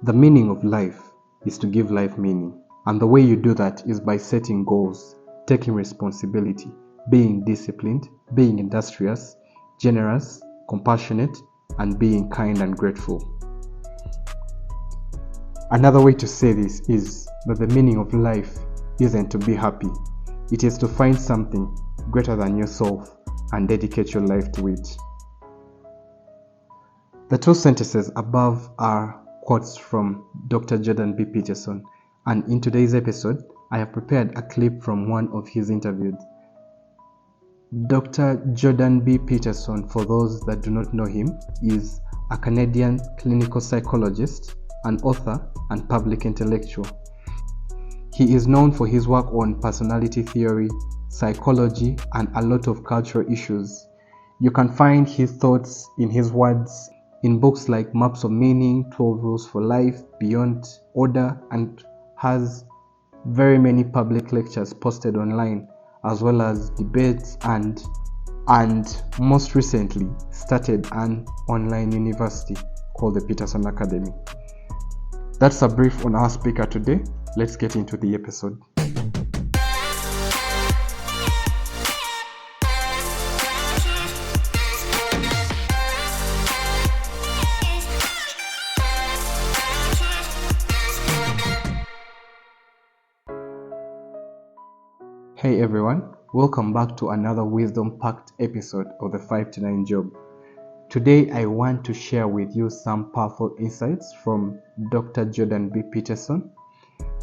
The meaning of life is to give life meaning. And the way you do that is by setting goals, taking responsibility, being disciplined, being industrious, generous, compassionate, and being kind and grateful. Another way to say this is that the meaning of life isn't to be happy. It is to find something greater than yourself and dedicate your life to it. The two sentences above are quotes from Dr. Jordan B.Peterson, and in today's episode, I have prepared a clip from one of his interviews. Dr. Jordan B.Peterson, for those that do not know him, is a Canadian clinical psychologist, an author, and public intellectual. He is known for his work on personality theory, psychology, and a lot of cultural issues. You can find his thoughts in his words in books like Maps of Meaning, 12 Rules for Life, Beyond Order, and has very many public lectures posted online, as well as debates and most recently started an online university called the Peterson Academy. That's a brief on our speaker today. Let's get into the episode. Hey everyone, welcome back to another wisdom-packed episode of the 5 to 9 Job. Today I want to share with you some powerful insights from Dr. Jordan B. Peterson.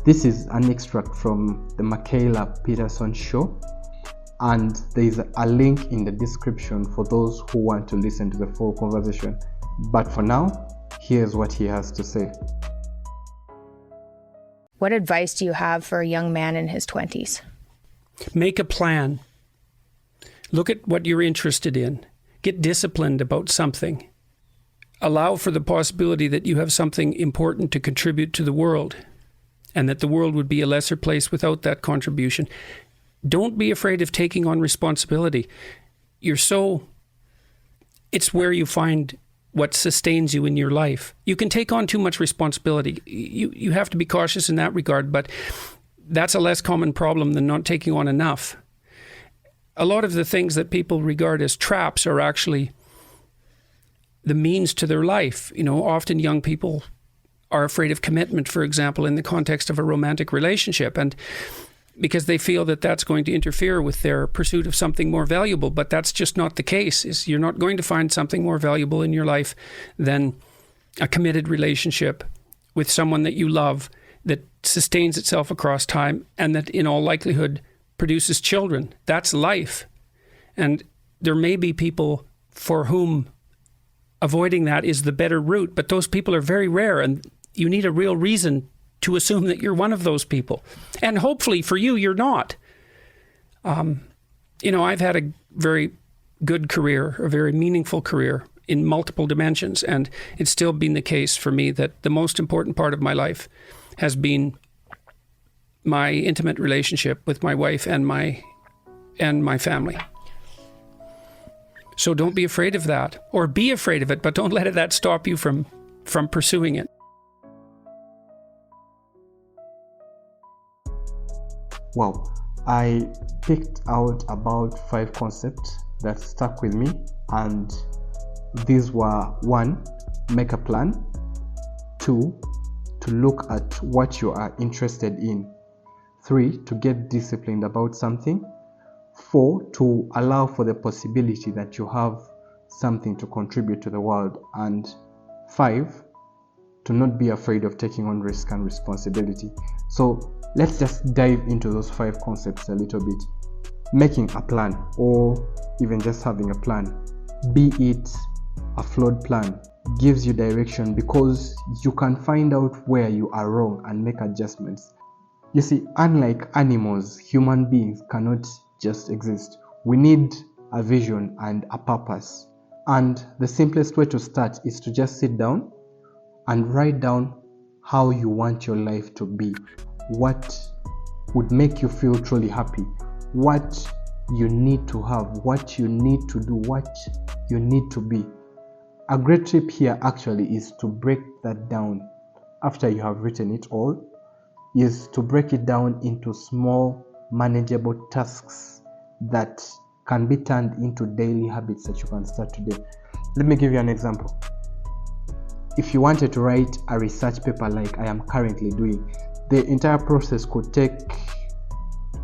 This is an extract from the Mikhaila Peterson show, and there is a link in the description for those who want to listen to the full conversation. But for now, here's what he has to say. What advice do you have for a young man in his 20s? Make a plan. Look at what you're interested in. Get disciplined about something. Allow for the possibility that you have something important to contribute to the world, and that the world would be a lesser place without that contribution. Don't be afraid of taking on responsibility. It's where you find what sustains you in your life. You can take on too much responsibility. You have to be cautious in that regard, but that's a less common problem than not taking on enough. A lot of the things that people regard as traps are actually the means to their life. Often young people are afraid of commitment, for example, in the context of a romantic relationship, and because they feel that that's going to interfere with their pursuit of something more valuable. But that's just not the case. You're not going to find something more valuable in your life than a committed relationship with someone that you love, that sustains itself across time, and that in all likelihood produces children. That's life. And there may be people for whom avoiding that is the better route, but those people are very rare, and you need a real reason to assume that you're one of those people. And hopefully for you, you're not. I've had a very good career, a very meaningful career in multiple dimensions, and it's still been the case for me that the most important part of my life has been my intimate relationship with my wife and my family. So don't be afraid of that, or be afraid of it, but don't let that stop you from pursuing it. Wow, I picked out about 5 concepts that stuck with me, and these were: 1, make a plan; 2, to look at what you are interested in; 3, to get disciplined about something; 4, to allow for the possibility that you have something to contribute to the world; and 5, to not be afraid of taking on risk and responsibility. So let's just dive into those 5 concepts a little bit. Making a plan, or even just having a plan, be it a flawed plan, gives you direction because you can find out where you are wrong and make adjustments. You see, unlike animals, human beings cannot just exist. We need a vision and a purpose. And the simplest way to start is to just sit down and write down how you want your life to be, what would make you feel truly happy, what you need to have, what you need to do, what you need to be. A great tip here actually is to break that down after you have written it all is to break it down into small, manageable tasks that can be turned into daily habits that you can start today. Let me give you an example. If you wanted to write a research paper like I am currently doing, the entire process could take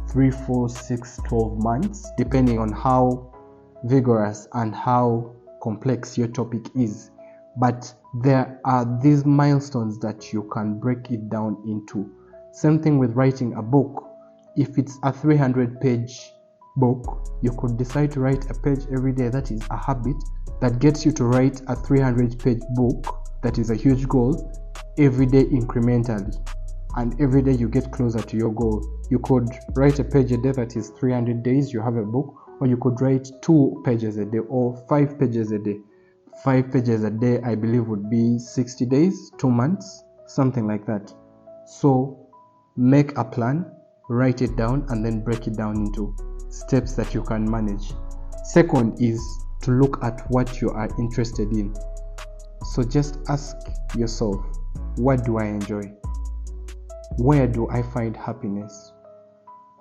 3, 4, 6, 12 months, depending on how vigorous and how complex your topic is. But there are these milestones that you can break it down into. Same thing with writing a book. If it's a 300-page book, you could decide to write a page every day. That is a habit that gets you to write a 300-page book. That is a huge goal, every day incrementally. And every day you get closer to your goal. You could write a page a day, that is 300 days, you have a book. Or you could write 2 pages a day or 5 pages a day. 5 pages a day, I believe, would be 60 days, 2 months, something like that. So make a plan, write it down, and then break it down into steps that you can manage. Second is to look at what you are interested in. So just ask yourself, what do I enjoy? Where do I find happiness?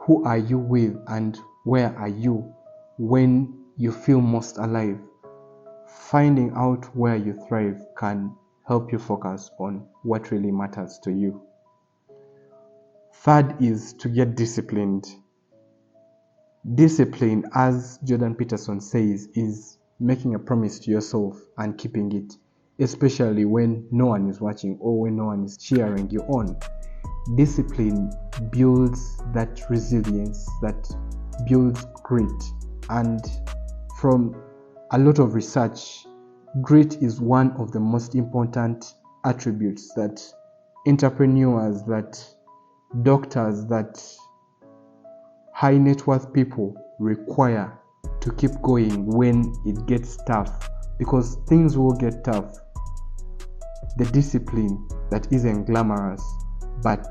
Who are you with, and where are you when you feel most alive? Finding out where you thrive can help you focus on what really matters to you. Third is to get disciplined. Discipline, as Jordan Peterson says, is making a promise to yourself and keeping it, especially when no one is watching or when no one is cheering you on. Discipline builds that resilience, that builds grit. And from a lot of research, grit is one of the most important attributes that entrepreneurs, that doctors, that high net worth people require to keep going when it gets tough, because things will get tough. The discipline that isn't glamorous but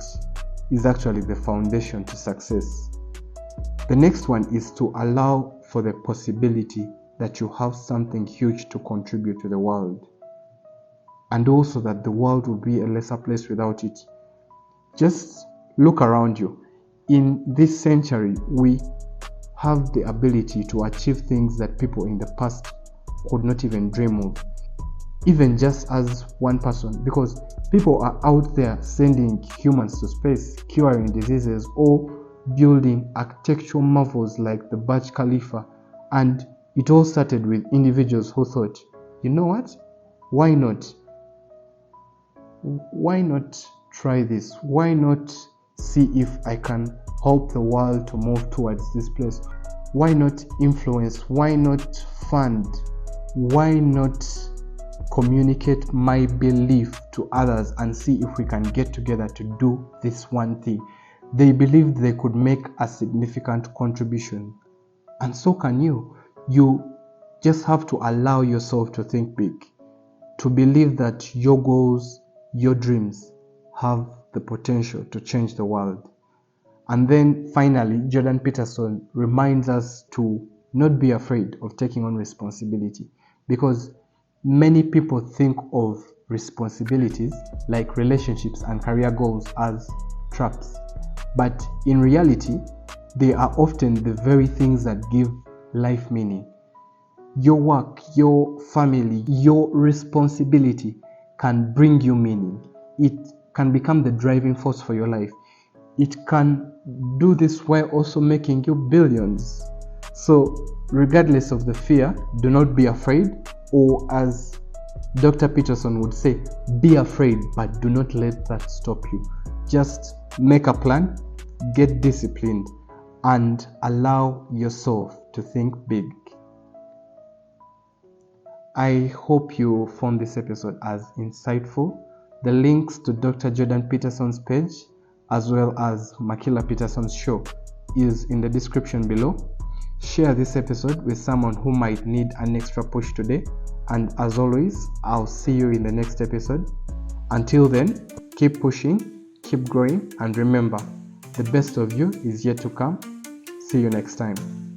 is actually the foundation to success. The next one is to allow for the possibility that you have something huge to contribute to the world, and also that the world will be a lesser place without it. Just look around you. In this century, we have the ability to achieve things that people in the past could not even dream of, even just as one person, because people are out there sending humans to space, curing diseases, or building architectural marvels like the Burj Khalifa. And it all started with individuals who thought, you know what? Why not? Why not try this? Why not see if I can help the world to move towards this place? Why not influence? Why not fund? Why not communicate my belief to others and see if we can get together to do this one thing? They believed they could make a significant contribution, and so can you. You just have to allow yourself to think big, to believe that your goals, your dreams have the potential to change the world. And then finally, Jordan Peterson reminds us to not be afraid of taking on responsibility, because many people think of responsibilities like relationships and career goals as traps. But in reality, they are often the very things that give life meaning. Your work, your family, your responsibility can bring you meaning. It can become the driving force for your life. It can do this while also making you billions. So regardless of the fear, do not be afraid, or as Dr. Peterson would say, be afraid, but do not let that stop you. Just make a plan, get disciplined, and allow yourself to think big. I hope you found this episode as insightful. The links to Dr. Jordan Peterson's page as well as Mikhaila Peterson's show is in the description below. Share this episode with someone who might need an extra push today. And as always, I'll see you in the next episode. Until then, keep pushing, keep growing, and remember, the best of you is yet to come. See you next time.